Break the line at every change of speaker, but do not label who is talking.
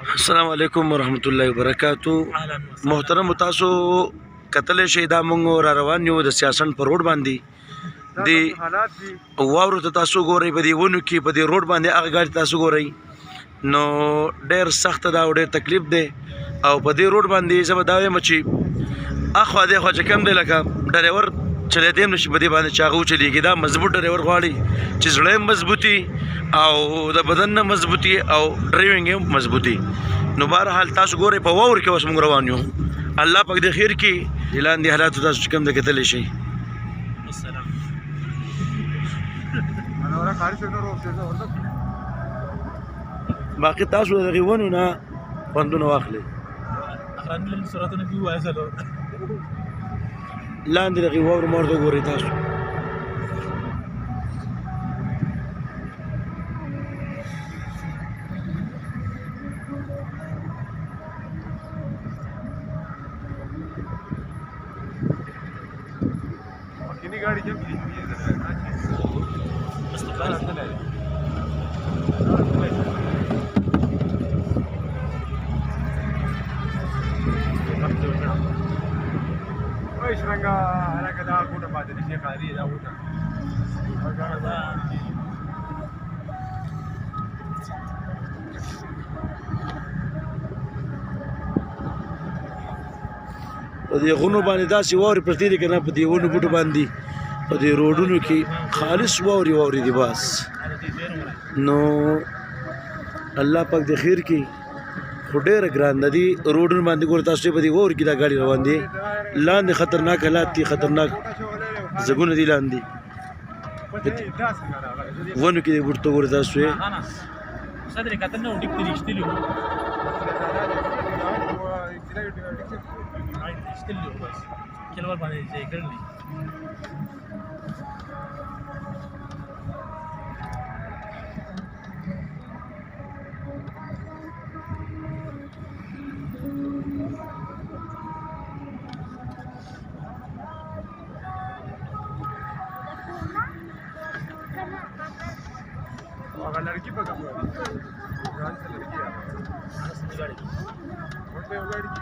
السلام علیکم ورحمۃ اللہ وبرکاتہ. محترم تاسو کتل شي دا مونږ را روان یو د سیاسن پر روډ باندې دی واورو ته تاسو ګورئ په دې ونو کې په دې روډ باندې هغه ګاډي تاسو ګورئ نو ډېر سخت دا او ډېر تکلیف دی او په دې روډ باندې زه به دا وایم چې اخوا دېخوا چې کوم دی لکه ډریور چلیدی هم نشي په دې باندې چې هغه وچلېږي. دا مضبوط ډریور غواړي چې زړه یې مضبوطي او د بدن نه مضبوطي او ډرایوینګ یې مضبوطي. نو بهرحال تاسو ګورئ په واور کې اوس موږ روان یو. الله پاک دې خیر کړي. لاندې حالاتو تاسو چې کوم د کتلی شئ. باقي تاسو د هغې ونو نه خوندونه واخلئ. لاندې د هغې واورو مار ته وګورئ تاسو.
गाड़ी जब شرنګا هغه دا کوټه پاتې دي چې کاری دا وټه په دې غونو باندې داسې واورې پرتې دي که نه په دې ونو بوټو باندې په دې روډونو کې خالص واورې واورې دي بس. نو الله پاک دې خیر کړي. خو ډېره ګران ده دې روډونو باندې ګوره تاسو په دې واورو کې دا ګاډي روان دي. لاندې خطرناک حالات دي خطرناک ځګونه دي لاندې ونو کې دې بوټو ته ګوره تاسو یې लड़की पकड़ लड़की